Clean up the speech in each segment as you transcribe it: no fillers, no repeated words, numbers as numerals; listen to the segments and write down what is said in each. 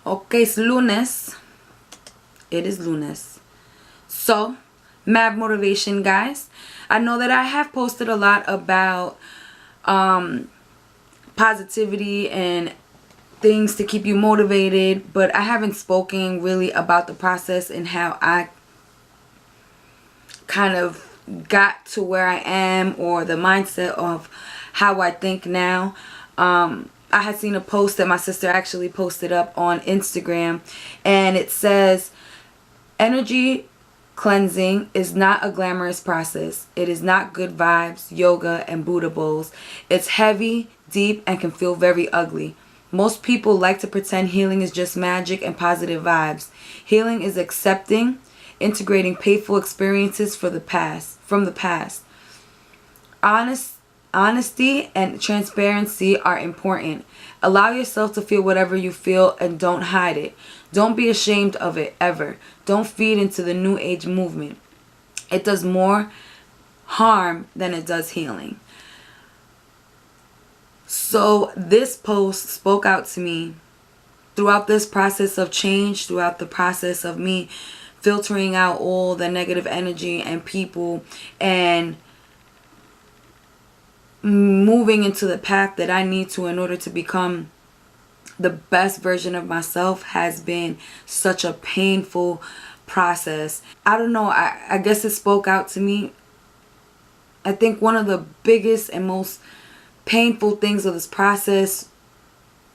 Okay, it's lunes. It is lunes. So, mad motivation, guys. I know that I have posted a lot about positivity and things to keep you motivated, but I haven't spoken really about the process and how I kind of got to where I am, or the mindset of how I think now. I had seen a post that my sister actually posted up on Instagram, and it says, energy cleansing is not a glamorous process. It is not good vibes, yoga, and Buddha bowls. It's heavy, deep, and can feel very ugly. Most people like to pretend healing is just magic and positive vibes. Healing is accepting, integrating painful experiences from the past. Honesty and transparency are important. Allow yourself to feel whatever you feel and don't hide it. Don't be ashamed of it ever. Don't feed into the new age movement. It does more harm than it does healing. So this post spoke out to me throughout this process of change, throughout the process of me filtering out all the negative energy and people and moving into the path that I need to in order to become the best version of myself has been such a painful process. I don't know, I guess it spoke out to me. I think one of the biggest and most painful things of this process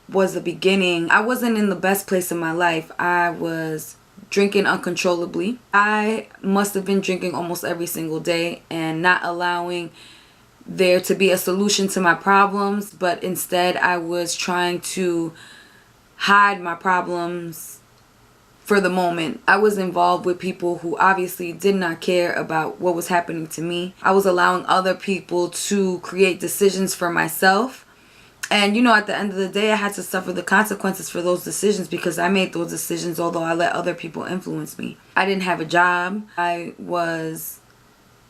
was the beginning. I wasn't in the best place in my life. I was drinking uncontrollably. I must have been drinking almost every single day and not allowing there to be a solution to my problems, but instead I was trying to hide my problems for the moment. I was involved with people who obviously did not care about what was happening to me. I was allowing other people to create decisions for myself. And you know, at the end of the day, I had to suffer the consequences for those decisions because I made those decisions, although I let other people influence me. I didn't have a job. I was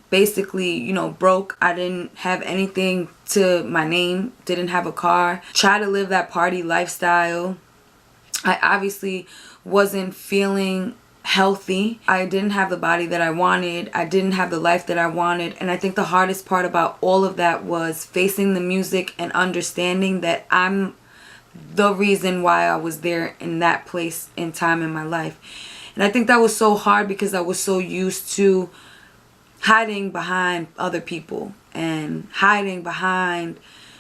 basically, you know, broke. I didn't have anything to my name, didn't have a car. Try to live that party lifestyle. I obviously wasn't feeling healthy. I didn't have the body that I wanted. I didn't have the life that I wanted. And I think the hardest part about all of that was facing the music and understanding that I'm the reason why I was there in that place in time in my life. And I think that was so hard because I was so used to hiding behind other people and hiding behind,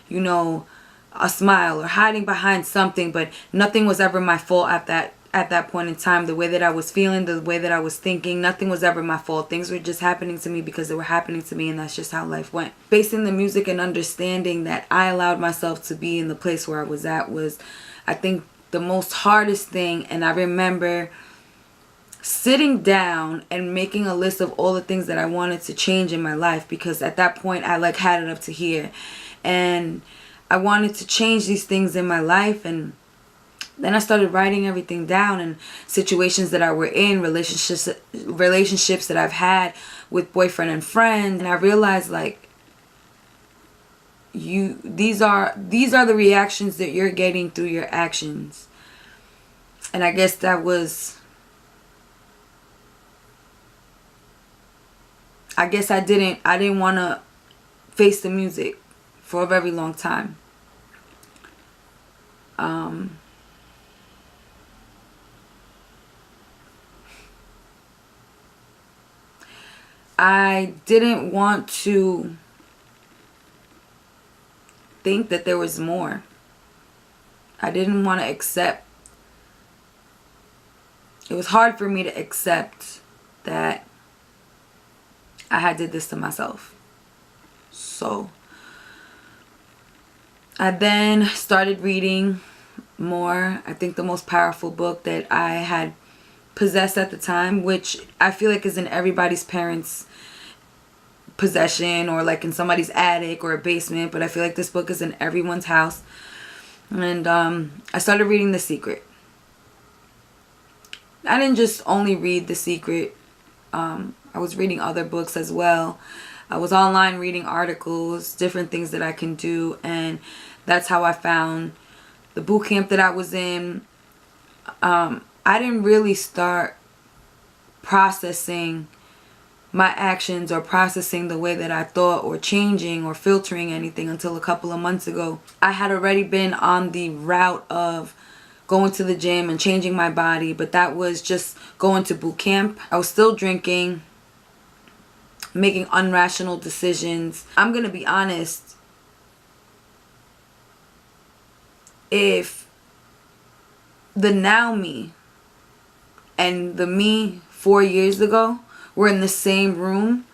you know, a smile or hiding behind something, but nothing was ever my fault at that point in time. The way that I was feeling, the way that I was thinking, nothing was ever my fault. Things were just happening to me because they were happening to me, and that's just how life went. Facing the music and understanding that I allowed myself to be in the place where I was at was, I think, the most hardest thing. And I remember sitting down and making a list of all the things that I wanted to change in my life, because at that point I like had it up to here and I wanted to change these things in my life. And then I started writing everything down, and situations that I were in, relationships that I've had with boyfriend and friends, and I realized, like, these are the reactions that you're getting through your actions. And I guess that was, I didn't want to face the music for a very long time. I didn't want to think that there was more. I didn't want to accept. It was hard for me to accept that I had did this to myself. So I then started reading more. I think the most powerful book that I had possessed at the time, which I feel like is in everybody's parents' possession or like in somebody's attic or a basement, but I feel like this book is in everyone's house. And I started reading The Secret. I didn't just only read The Secret. I was reading other books as well. I was online reading articles, different things that I can do, and that's how I found the boot camp that I was in. I didn't really start processing my actions or processing the way that I thought or changing or filtering anything until a couple of months ago. I had already been on the route of going to the gym and changing my body, but that was just going to boot camp. I was still drinking, making irrational decisions. I'm gonna be honest, if the now me and the me 4 years ago were in the same room,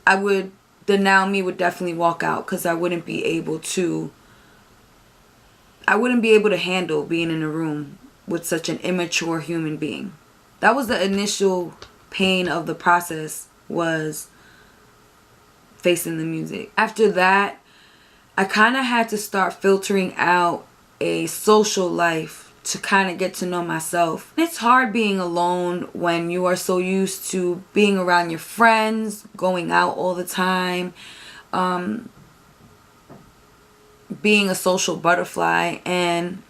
the now me would definitely walk out, because I wouldn't be able to handle being in a room with such an immature human being. That was the initial pain of the process, was facing the music. After that, I kind of had to start filtering out a social life to kind of get to know myself. It's hard being alone when you are so used to being around your friends, going out all the time, being a social butterfly. And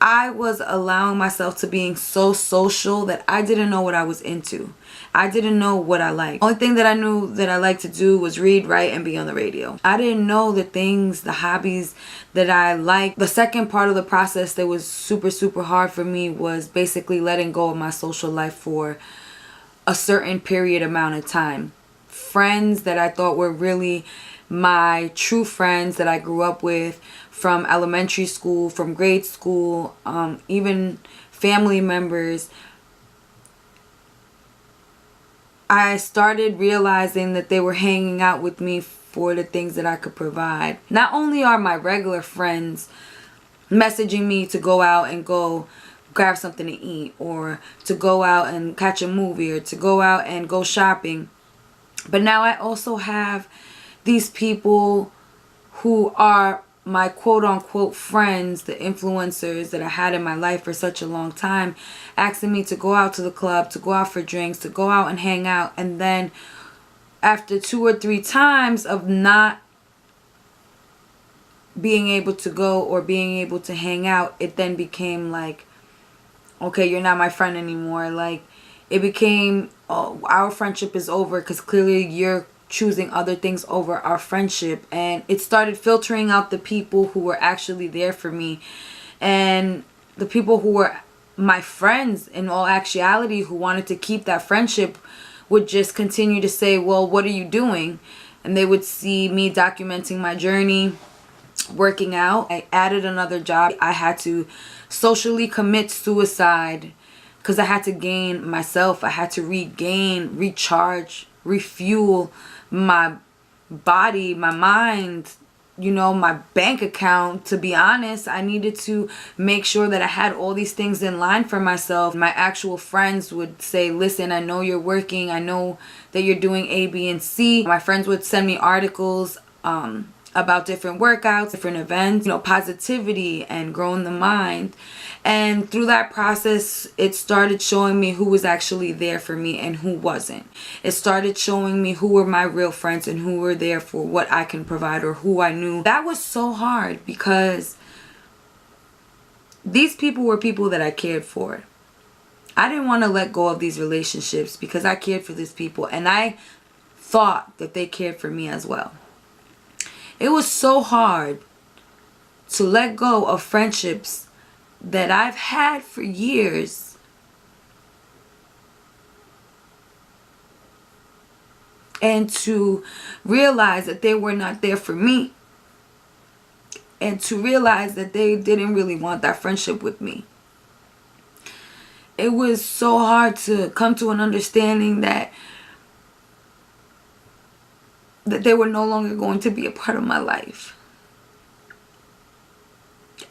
I was allowing myself to being so social that I didn't know what I was into. I didn't know what I liked. Only thing that I knew that I liked to do was read, write, and be on the radio. I didn't know the things, the hobbies that I liked. The second part of the process that was super, super hard for me was basically letting go of my social life for a certain period amount of time. Friends that I thought were really my true friends that I grew up with from elementary school, from grade school, even family members. I started realizing that they were hanging out with me for the things that I could provide. Not only are my regular friends messaging me to go out and go grab something to eat, or to go out and catch a movie, or to go out and go shopping, but now I also have these people who are my quote-unquote friends, the influencers that I had in my life for such a long time, asking me to go out to the club, to go out for drinks, to go out and hang out. And then after 2 or 3 times of not being able to go or being able to hang out, it then became like, okay, you're not my friend anymore. Like, it became, oh, our friendship is over because clearly you're choosing other things over our friendship. And it started filtering out the people who were actually there for me, and the people who were my friends in all actuality, who wanted to keep that friendship, would just continue to say, well, what are you doing? And they would see me documenting my journey, working out. I added another job. I had to socially commit suicide because I had to gain myself. I had to regain, recharge, refuel my body, my mind, my bank account. To be honest, I needed to make sure that I had all these things in line for myself. My actual friends would say, listen, I know you're working. I know that you're doing A, B, and C. My friends would send me articles about different workouts, different events, positivity and growing the mind. And through that process, it started showing me who was actually there for me and who wasn't. It started showing me who were my real friends and who were there for what I can provide or who I knew. That was so hard because these people were people that I cared for. I didn't want to let go of these relationships because I cared for these people and I thought that they cared for me as well. It was so hard to let go of friendships that I've had for years, and to realize that they were not there for me, and to realize that they didn't really want that friendship with me. It was so hard to come to an understanding that they were no longer going to be a part of my life.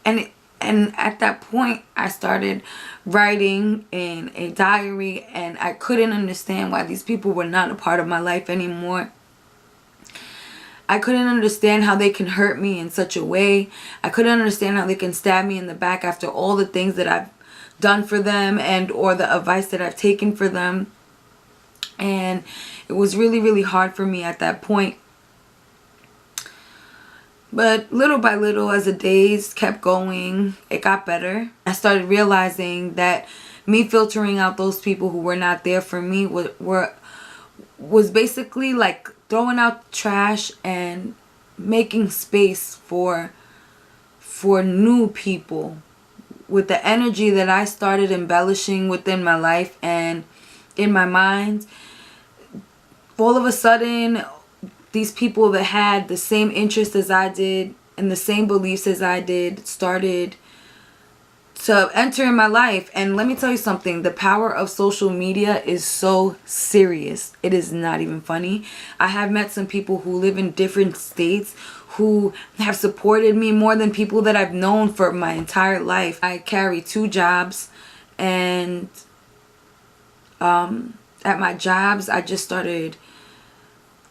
And at that point, I started writing in a diary, and I couldn't understand why these people were not a part of my life anymore. I couldn't understand how they can hurt me in such a way. I couldn't understand how they can stab me in the back after all the things that I've done for them and or the advice that I've taken for them. And it was really, really hard for me at that point. But little by little, as the days kept going, it got better. I started realizing that me filtering out those people who were not there for me was basically like throwing out trash and making space for new people with the energy that I started embellishing within my life and in my mind. All of a sudden, these people that had the same interests as I did and the same beliefs as I did started to enter in my life. And let me tell you something, the power of social media is so serious. It is not even funny. I have met some people who live in different states who have supported me more than people that I've known for my entire life. I carry 2 jobs, and at my jobs I just started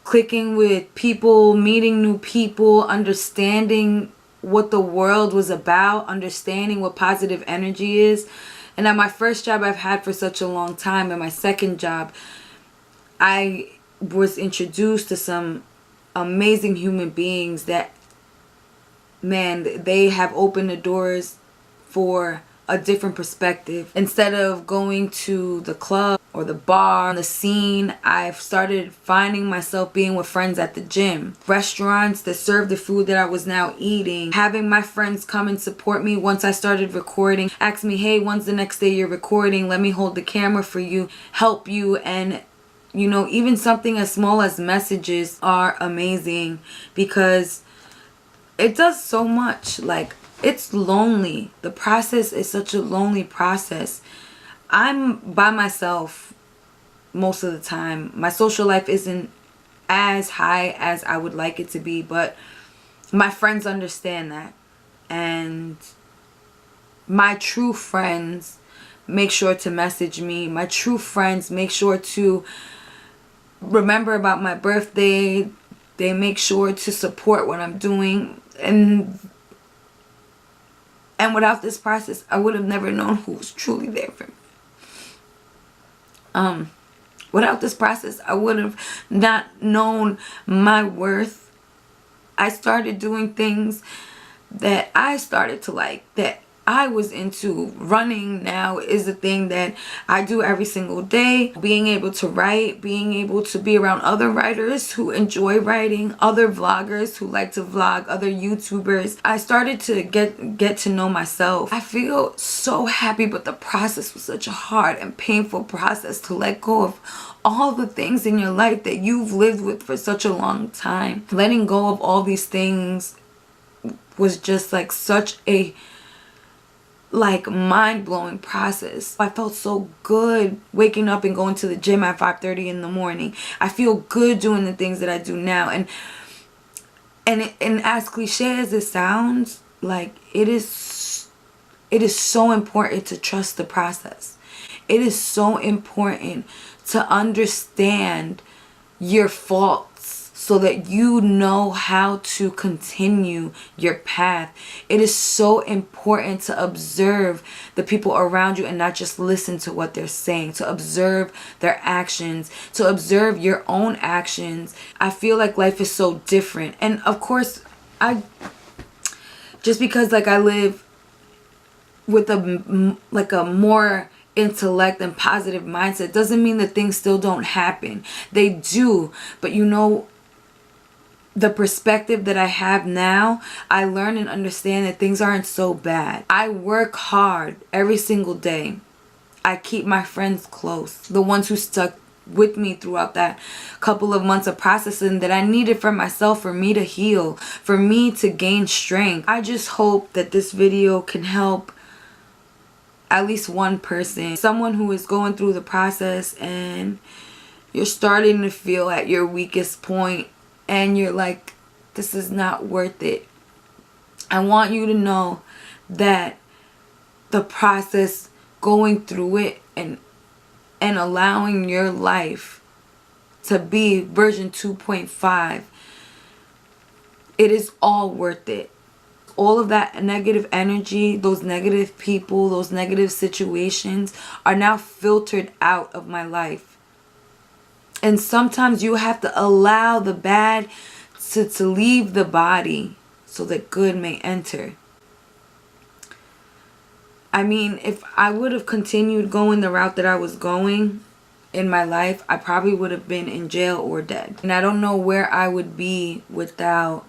clicking with people, meeting new people, understanding what the world was about, understanding what positive energy is. And at my first job I've had for such a long time, and my second job, I was introduced to some amazing human beings that, man, they have opened the doors for a different perspective. Instead of going to the club or the bar, the scene, I've started finding myself being with friends at the gym, restaurants that serve the food that I was now eating, having my friends come and support me once I started recording, ask me, hey, when's the next day you're recording? Let me hold the camera for you, help you. And you know, even something as small as messages are amazing because it does so much. Like, it's lonely. The process is such a lonely process. I'm by myself most of the time. My social life isn't as high as I would like it to be, but my friends understand that. And my true friends make sure to message me. My true friends make sure to remember about my birthday. They make sure to support what I'm doing. And without this process, I would have never known who was truly there for me. Without this process, I would have not known my worth. I started doing things that I started to like, that I was into. Running now is a thing that I do every single day. Being able to write, being able to be around other writers who enjoy writing, other vloggers who like to vlog, other YouTubers. I started to get to know myself. I feel so happy, but the process was such a hard and painful process to let go of all the things in your life that you've lived with for such a long time. Letting go of all these things was just like such a mind-blowing process. I felt so good waking up and going to the gym at 5:30 in the morning. I feel good doing the things that I do now. And as cliche as it sounds, like, it is so important to trust the process. It is so important to understand your faults so that you know how to continue your path. It is so important to observe the people around you and not just listen to what they're saying, to observe their actions, to observe your own actions. I feel like life is so different. And of course, just because I live with a more intellect and positive mindset doesn't mean that things still don't happen. They do. But you know, the perspective that I have now, I learn and understand that things aren't so bad. I work hard every single day. I keep my friends close, the ones who stuck with me throughout that couple of months of processing that I needed for myself, for me to heal, for me to gain strength. I just hope that this video can help at least one person, someone who is going through the process and you're starting to feel at your weakest point and you're like, this is not worth it. I want you to know that the process, going through it and allowing your life to be version 2.5, it is all worth it. All of that negative energy, those negative people, those negative situations are now filtered out of my life. And sometimes you have to allow the bad to leave the body so that good may enter. I mean, if I would have continued going the route that I was going in my life, I probably would have been in jail or dead. And I don't know where I would be without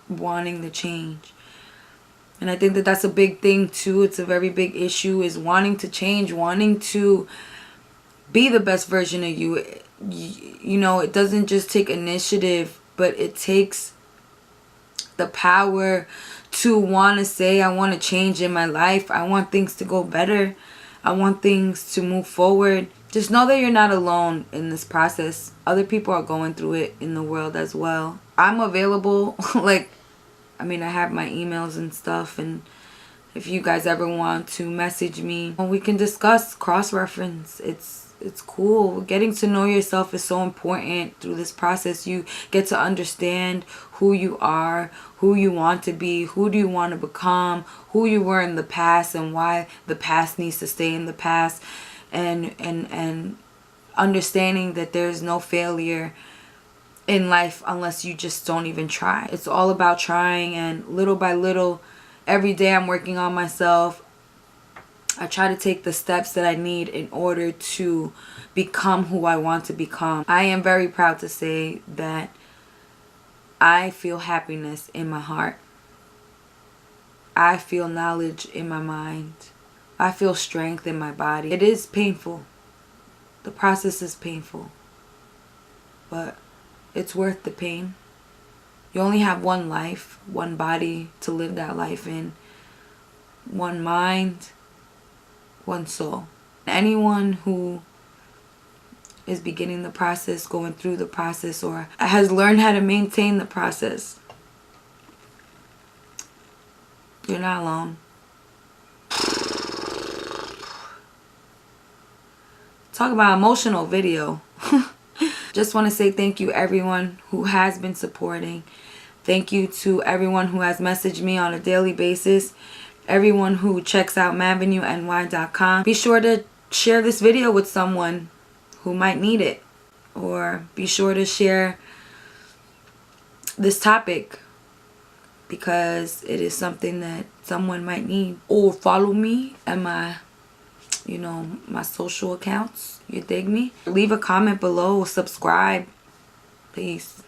wanting the change. And I think that that's a big thing too. It's a very big issue, is wanting to change, wanting to be the best version of you. You know, it doesn't just take initiative, but it takes the power to want to say, I want to change in my life. I want things to go better. I want things to move forward. Just know that you're not alone in this process. Other people are going through it in the world as well. I'm available. Like, I mean, I have my emails and stuff, and if you guys ever want to message me, we can discuss, cross-reference. It's cool. Getting to know yourself is so important through this process. You get to understand who you are, who you want to be, who do you want to become, who you were in the past, and why the past needs to stay in the past, and understanding that there's no failure in life unless you just don't even try. It's all about trying, and little by little, every day I'm working on myself. I try to take the steps that I need in order to become who I want to become. I am very proud to say that I feel happiness in my heart. I feel knowledge in my mind. I feel strength in my body. It is painful. The process is painful, but it's worth the pain. You only have one life, one body to live that life in, one mind, one soul. Anyone who is beginning the process, going through the process, or has learned how to maintain the process, you're not alone. Talk about emotional video. Just want to say thank you everyone who has been supporting. Thank you to everyone who has messaged me on a daily basis. Everyone who checks out MadVenueNY.com. Be sure to share this video with someone who might need it. Or be sure to share this topic, because it is something that someone might need. Or follow me and my social accounts. You dig me? Leave a comment below. Subscribe. Peace.